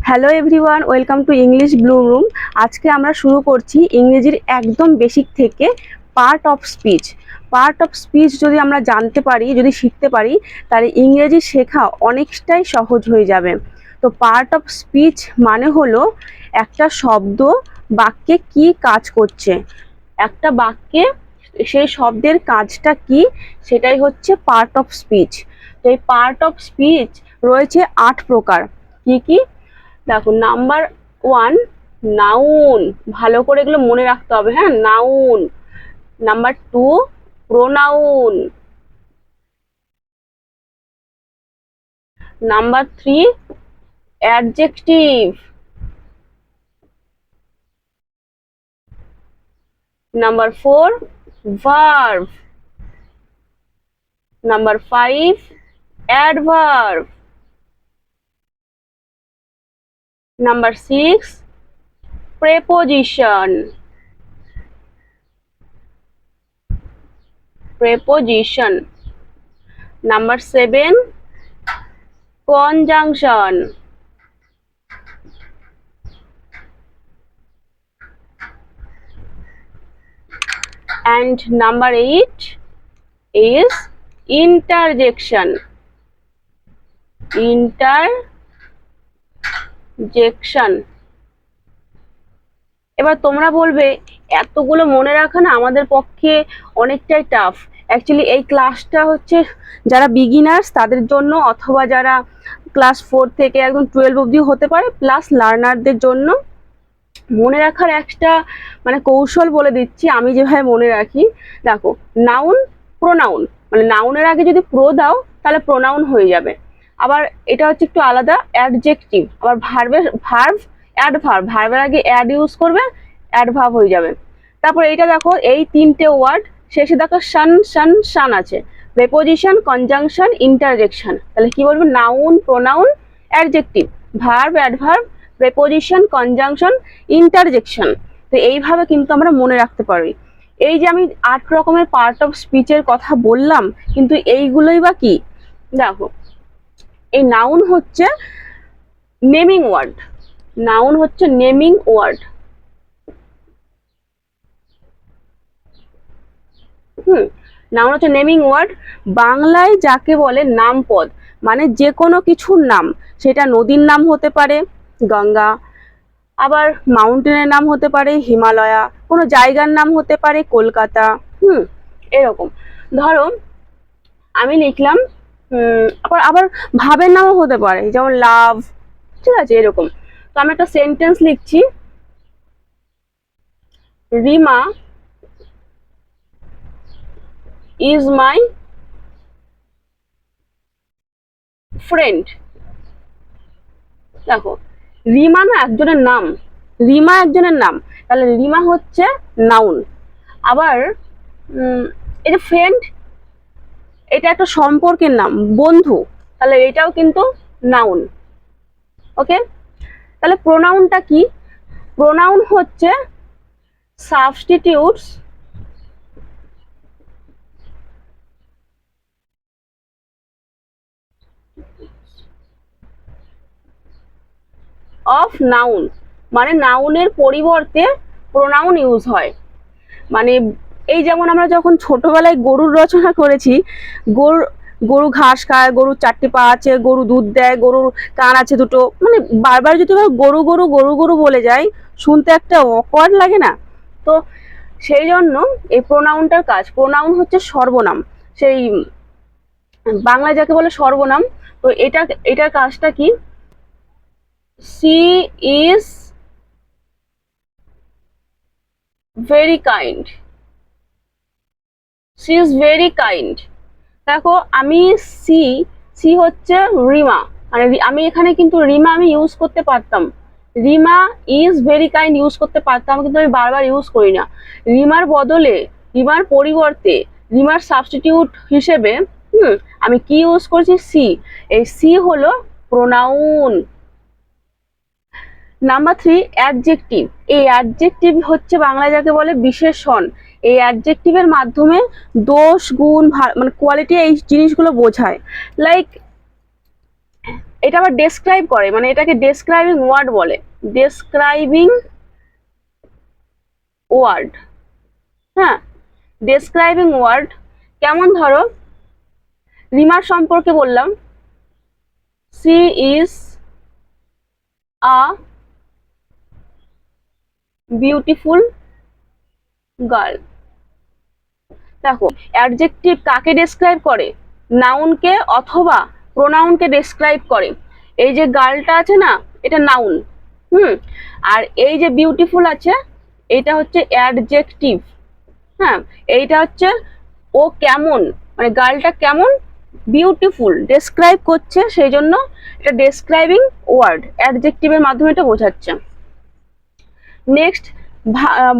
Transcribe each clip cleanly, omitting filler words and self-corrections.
Hello everyone, welcome to English blue room. আজকে আমরা শুরু করছি ইংরেজির একদম বেসিক থেকে part of speech. Part of speech যদি আমরা জানতে পারি, যদি শিখতে পারি, তাহলে ইংরেজি শেখা অনেকটাই সহজ হয়ে যাবে। তো পার্ট অফ স্পিচ মানে হলো একটা শব্দ বাক্যে কি কাজ করছে, একটা বাক্যে সেই শব্দের কাজটা কি, সেটাই হচ্ছে পার্ট অফ স্পিচ। তো এই পার্ট অফ স্পিচ রয়েছে 8 প্রকার। কি কি? দেখো, নাম্বার 1 নাউন, ভালো করে এগুলো মনে রাখতে হবে। হ্যাঁ, noun. Number 2 pronoun. Number 3 adjective. Number 4 verb. Number 5 adverb. Number 6 preposition. Preposition. Number 7 conjunction. And number 8 is interjection. Interjection. এবার তোমরা বলবে এতগুলো মনে রাখা না আমাদের পক্ষে অনেকটাই টাফ। অ্যাকচুয়ালি এই ক্লাসটা হচ্ছে যারা বিগিনার্স তাদের জন্য, অথবা যারা ক্লাস 4 থেকে একদম 12 অবধি হতে পারে, প্লাস লার্নারদের জন্য। মনে রাখার একটা কৌশল বলে দিচ্ছি আমি যেভাবে মনে রাখি। দেখো, নাউন প্রোনাউন, নাউনের আগে যদি প্রো দাও তাহলে প্রোনাউন হয়ে যাবে। আবার এটা হচ্ছে একটু আলাদা, অ্যাডজেক্টিভ। আবার ভার্বের আগে অ্যাড ইউজ করবে, অ্যাডভার্ব হয়ে যাবে। তারপর এটা দেখো, এই 3টে ওয়ার্ড শেষে দেখো শান আছে। Preposition, conjunction, interjection. তাহলে কি বলবো? Noun, pronoun, adjective, verb, adverb, preposition, conjunction, interjection. তো এইভাবে কিন্তু আমরা মনে রাখতে পারি। এই যে আমি 8 রকমের পার্ট অফ স্পিচের কথা বললাম, কিন্তু এইগুলোই বা কি? দেখো, এই নাউন হচ্ছে নেমিং ওয়ার্ড। নাউন হচ্ছে নেমিং ওয়ার্ড। নাউন হচ্ছে নেমিং ওয়ার্ড। বাংলায় যাকে বলে নামপদ, যে কোনো কিছুর নাম। সেটা নদীর নাম হতে পারে গঙ্গা, আবার মাউন্টেনের নাম হতে পারে হিমালয়া, কোনো জায়গার নাম হতে পারে কলকাতা। এরকম ধরো আমি লিখলাম, আবার আবার ভাবের নামও হতে পারে, যেমন লাভ। ঠিক আছে, এরকম। তো আমি একটা সেন্টেন্স লিখছি, রিমা ইজ মাই ফ্রেন্ড। দেখো, রিমা না একজনের নাম, রিমা একজনের নাম, তাহলে রিমা হচ্ছে নাউন। আবার এই যে ফ্রেন্ড, এটা একটা সম্পর্কের নাম, বন্ধু, তাহলে এটাও কিন্তু নাউন। ওকে, তাহলে প্রোনাউনটা কি? প্রোনাউন হচ্ছে সাবস্টিটিউটস অফ নাউন, নাউনের পরিবর্তে প্রোনাউন ইউজ হয়। এই যেমন আমরা যখন ছোটবেলায় গরুর রচনা করেছি, গরু গরু ঘাস খায়, গরুর 4টে পা আছে, গরু দুধ দেয়, গরুর কান আছে দুটো। বারবার যদি গরু গরু গরু গরু বলে যাই, শুনতে একটা অকওয়ার্ড লাগে না? তো সেই জন্য এই প্রোনাউনটার কাজ। প্রোনাউন হচ্ছে সর্বনাম, সেই বাংলায় যাকে বলে সর্বনাম। তো এটার কাজটা কি? She is very kind. She is very kind. দেখো, আমি সি, সি হচ্ছে রিমা, আমি এখানে কিন্তু রিমা আমি ইউজ করতে পারতাম, Rima is very kind use করতে পারতাম, কিন্তু আমি বারবার ইউজ করি না। রিমার বদলে, রিমার পরিবর্তে, রিমার সাবস্টিটিউট হিসেবে আমি কি ইউজ করছি? সি। এই সি হলো প্রোনাউন। Number 3 adjective. এই অ্যাডজেক্টিভ হচ্ছে বাংলায় যাকে বলে বিশেষণ। এই অ্যাডজেক্টিভের মাধ্যমে দোষ, গুণ, কোয়ালিটি, এই জিনিসগুলো বোঝায়। লাইক এটা আবার ডেসক্রাইব করে, মানে এটাকে ডেসক্রাইবিং ওয়ার্ড বলে, ডেসক্রাইবিং ওয়ার্ড। হ্যাঁ, ডেসক্রাইবিং ওয়ার্ড। কেমন, ধরো রিমার সম্পর্কে বললাম, she is a beautiful girl. দেখো অ্যাডজেক্টিভ কাকে ডেসক্রাইব করে, নাউনকে অথবা প্রোনাউনকে ডেসক্রাইব করে। এই যে গার্লটা আছে না, এটা নাউন। আর এই যে বিউটিফুল আছে, এটা হচ্ছে অ্যাডজেক্টিভ। হ্যাঁ, এইটা হচ্ছে ও কেমন, মানে গার্লটা কেমন, বিউটিফুল ডেসক্রাইব করছে, সেই জন্য এটা ডেসক্রাইবিং ওয়ার্ড, অ্যাডজেক্টিভের মাধ্যমে এটা বোঝাচ্ছে। Next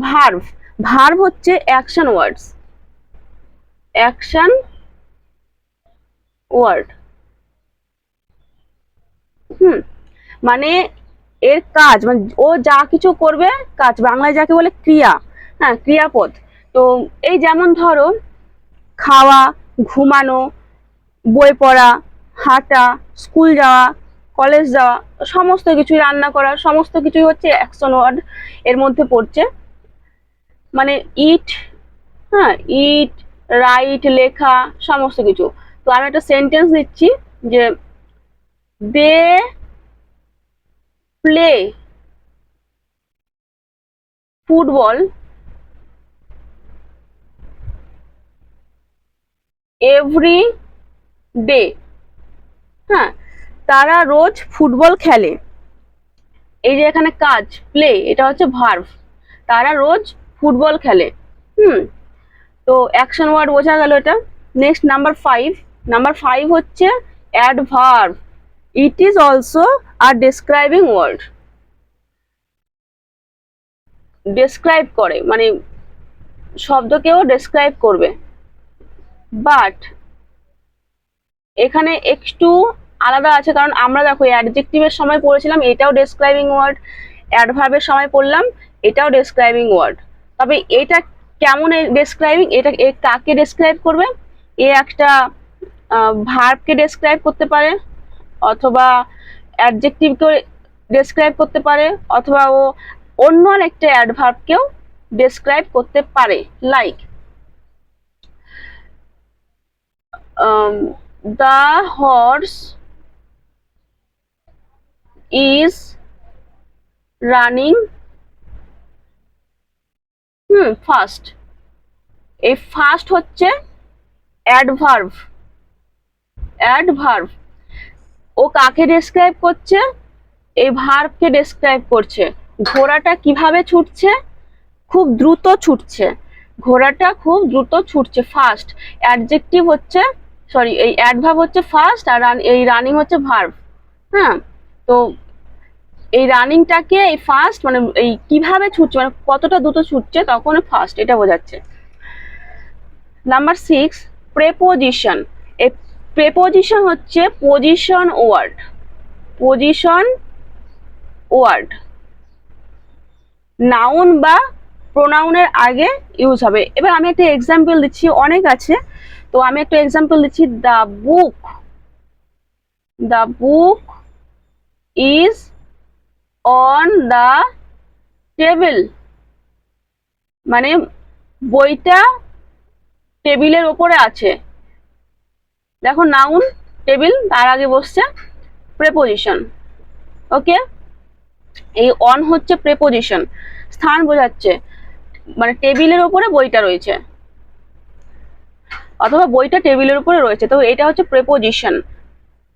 verb. ভার্ব হচ্ছে অ্যাকশন ওয়ার্ডস, অ্যাকশন ওয়ার্ড। মানে এর কাজ, মানে ও যা কিছু করবে কাজ, বাংলায় যাকে বলে ক্রিয়া। হ্যাঁ, ক্রিয়াপদ। তো এই যেমন ধরো খাওয়া, ঘুমানো, বই পড়া, হাঁটা, স্কুল যাওয়া, কলেজ যাওয়া, সমস্ত কিছুই, রান্না করা, সমস্ত কিছুই হচ্ছে অ্যাকশন ওয়ার্ড এর মধ্যে পড়ছে। মানে ইট, হ্যাঁ ইট, রাইট, লেখা, সমস্ত কিছু। তো আমি একটা সেন্টেন্স দিচ্ছি যে they play football every day. হ্যাঁ, তারা রোজ ফুটবল খেলে। এই যে এখানে কাজ প্লে, এটা হচ্ছে ভার্ব, তারা রোজ ফুটবল খেলে। হুম তো অ্যাকশন ওয়ার্ড বোঝা গেল এটা। Next number 5। নাম্বার 5 হচ্ছে অ্যাডভার্ব। ইট ইজ অলসো আর ডেসক্রাইবিং ওয়ার্ড। ডেসক্রাইব করে, মানে শব্দকেও ডেসক্রাইব করবে, বাট এখানে একটু আলাদা আছে, কারণ আমরা দেখো অ্যাডজেক্টিভের সময় পড়েছিলাম এটাও ডেসক্রাইবিং ওয়ার্ড, অ্যাডভার্বের সময় পড়লাম এটাও ডেসক্রাইবিং ওয়ার্ড। তবে এটা কেমন ডেসক্রাইবিং, এটা কাকে ডেসক্রাইব করবে, এ একটা ভার্বকে ডেসক্রাইব করতে পারে, অথবা অ্যাডজেক্টিভকে ডেসক্রাইব করতে পারে, অথবা ও অন্য একটা অ্যাডভার্বকেও ডেসক্রাইব করতে পারে। Like the horse is running fast. এই ফাস্ট হচ্ছে অ্যাডভার্ব। অ্যাডভার্ব ও কাকে ডেসক্রাইব করছে, এই ভার্বকে ডেসক্রাইব করছে। ঘোড়াটা কিভাবে ছুটছে, খুব দ্রুত ছুটছে। ঘোড়াটা খুব দ্রুত ছুটছে, ফাস্ট। অ্যাডজেক্টিভ হচ্ছে, সরি, এই অ্যাডভার্ব হচ্ছে ফাস্ট, আর এই রানিং হচ্ছে ভার্ব। হ্যাঁ, তো এই রানিংটাকে এই ফাস্ট, মানে এই কিভাবে ছুটছে, মানে কতটা দ্রুত ছুটছে, তখন ফাস্ট, এটা বোঝাচ্ছে। Number 6, preposition. এই প্রেপোজিশন হচ্ছে position word. Position word noun বা প্রোনাউনের আগে ইউজ হবে। এবার আমি একটা এক্সাম্পল দিচ্ছি, অনেক আছে, তো আমি একটা এক্সাম্পল দিচ্ছি। The book is on the table. মানে বইটা টেবিলের ওপরে আছে। দেখো নাউন, টেবিল, তার আগে বসছে প্রেপোজিশন। ওকে, এই অন হচ্ছে প্রেপোজিশন, স্থান বোঝাচ্ছে, মানে টেবিলের ওপরে বইটা রয়েছে, অথবা বইটা টেবিলের উপরে রয়েছে, তো এটা হচ্ছে preposition,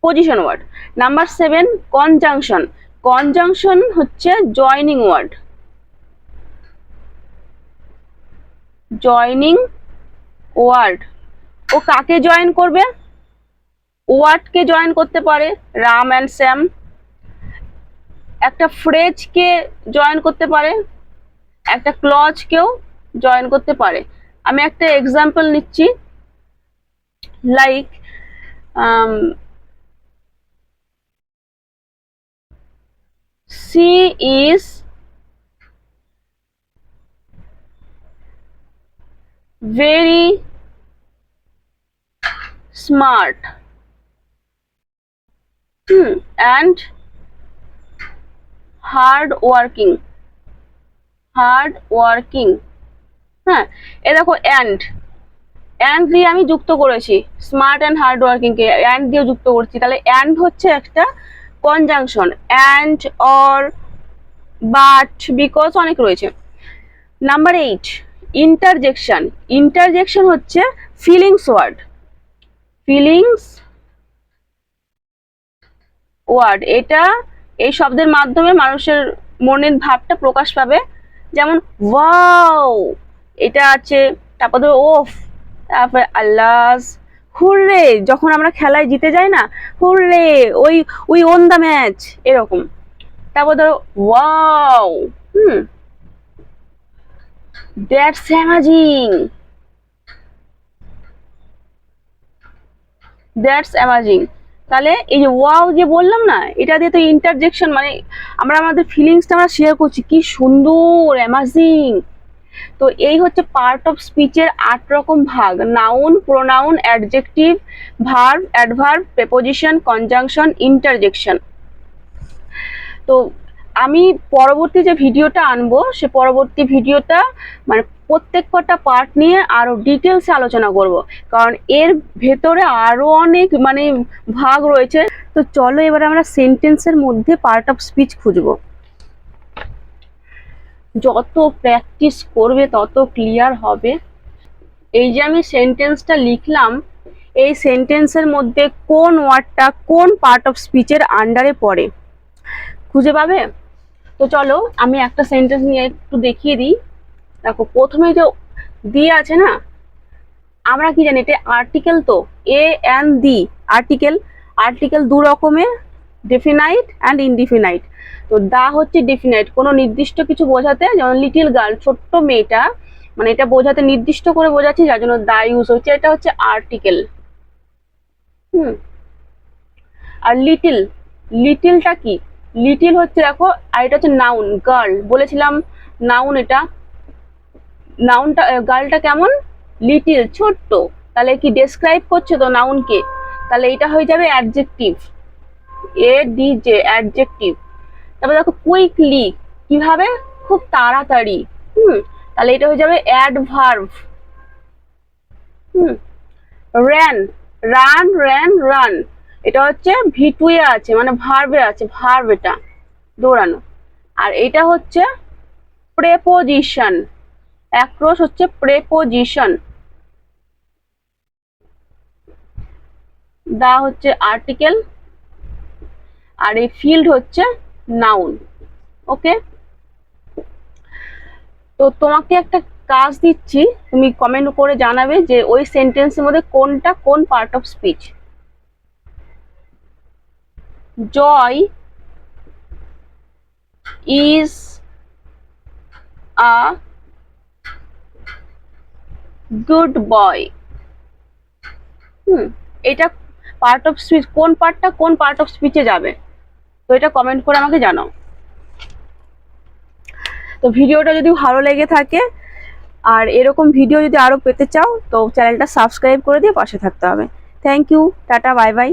position word. Number 7, conjunction. Conjunction হচ্ছে জয়নিং ওয়ার্ড। জয়নিং ওয়ার্ড ও কাকে জয়েন করবে, ওয়ার্ডকে জয়েন করতে পারে, রাম অ্যান্ড শ্যাম। একটা ফ্রেজকে জয়েন করতে পারে, একটা ক্লজকেও জয়েন করতে পারে। আমি একটা এক্সাম্পল নিচ্ছি, like she is very smart. And hard working, hard working. হ্যাঁ, এ দেখো অ্যান্ড দিয়ে আমি যুক্ত করেছি, smart and hard working K and দিয়ে যুক্ত করছি, তাহলে অ্যান্ড হচ্ছে একটা conjunction, and, or, but, because অনেক রয়েছে। Number 8, interjection. ইন্টারজেকশন হচ্ছে ফিলিংস ওয়ার্ড, ফিলিংস ওয়ার্ড। এটা এই শব্দের মাধ্যমে মানুষের মনের ভাবটা প্রকাশ পাবে, যেমন ওয়াও, এটা আছে, তারপর ধরো ওফ, তারপরে আল্লাহ, হুররে, যখন আমরা খেলায় জিতে যাই না, হুররে, ওই উই ওন দ্য ম্যাচ, এরকম। তারপর ধরো wow, that's amazing, that's amazing. তাহলে এই যে ওয়াও যে বললাম না, এটা দিয়ে তো ইন্টারজেকশন, মানে আমরা আমাদের ফিলিংসটা আমরা শেয়ার করছি, কি সুন্দর, অ্যামাজিং। তো এই হচ্ছে পার্ট অফ স্পিচের 8 রকম ভাগ: noun, pronoun, adjective, verb, adverb, preposition, conjunction, interjection. তো আমি পরবর্তী যে ভিডিওটা আনবো, সে পরবর্তী ভিডিওটা মানে প্রত্যেক কটা পার্ট নিয়ে আরো ডিটেলসে আলোচনা করব, কারণ এর ভেতরে আরো অনেক মানে ভাগ রয়েছে। তো চলো এবার আমরা সেন্টেন্সের মধ্যে পার্ট অফ স্পিচ খুঁজবো। যত প্র্যাকটিস করবে তত ক্লিয়ার হবে। এই যে আমি সেন্টেন্সটা লিখলাম, এই সেন্টেন্সের মধ্যে কোন ওয়ার্ডটা কোন পার্ট অফ স্পিচের আন্ডারে পড়ে খুঁজে পাবে। তো চলো আমি একটা সেন্টেন্স নিয়ে একটু দেখিয়ে দিই। দেখো প্রথমে যে দিয়ে আছে না, আমরা কি জানি এটা আর্টিকেল, তো A N the article. Article দু রকমের, ডেফিনাইট অ্যান্ড ইনডিফিনাইট। তো দা হচ্ছে ডেফিনাইট, কোনো নির্দিষ্ট কিছু বোঝাতে, যেমন লিটিল গার্ল, ছোট্ট মেয়েটা, মানে এটা বোঝাতে নির্দিষ্ট করে বোঝাচ্ছি, যার জন্য দা ইউজ হচ্ছে, এটা হচ্ছে আর্টিকেল। আর লিটিল, লিটিলটা কি, লিটিল হচ্ছে দেখো, আর এটা হচ্ছে নাউন, গার্ল বলেছিলাম নাউন, এটা নাউনটা, গার্লটা কেমন, লিটিল, ছোট্ট, তাহলে কি ডেসক্রাইব করছে তো নাউনকে, তাহলে এটা হয়ে যাবে adjective, A D J, adjective. তারপর দেখো কুইকলি, কিভাবে, খুব তাড়াতাড়ি, তাহলে এটা হয়ে যাবে adverb. Ran, run, ran, run, এটা হচ্ছে ভিটুয়ে আছে, মানে ভার্বে আছে, ভার্ব, এটা দৌড়ানো। আর এটা হচ্ছে প্রেপোজিশন, অ্যাক্রোস হচ্ছে প্রেপোজিশন। দা হচ্ছে আর্টিকেল, আর এই ফিল্ড হচ্ছে নাউন। ওকে, তো তোমাকে একটা কাজ দিচ্ছি, তুমি কমেন্ট করে জানাবে যে ওই সেন্টেন্সের মধ্যে কোনটা কোন part of speech. Joy is a good boy. এটা পার্ট অফ স্পিচ, কোন পার্টটা কোন পার্ট অফ স্পিচে যাবে, তো এটা কমেন্ট করে আমাকে জানাও। তো ভিডিওটা যদি ভালো লেগে থাকে আর এরকম ভিডিও যদি আরো পেতে চাও, তো চ্যানেলটা সাবস্ক্রাইব করে দিয়ে পাশে থাকতে হবে। Thank you, tata, bye by.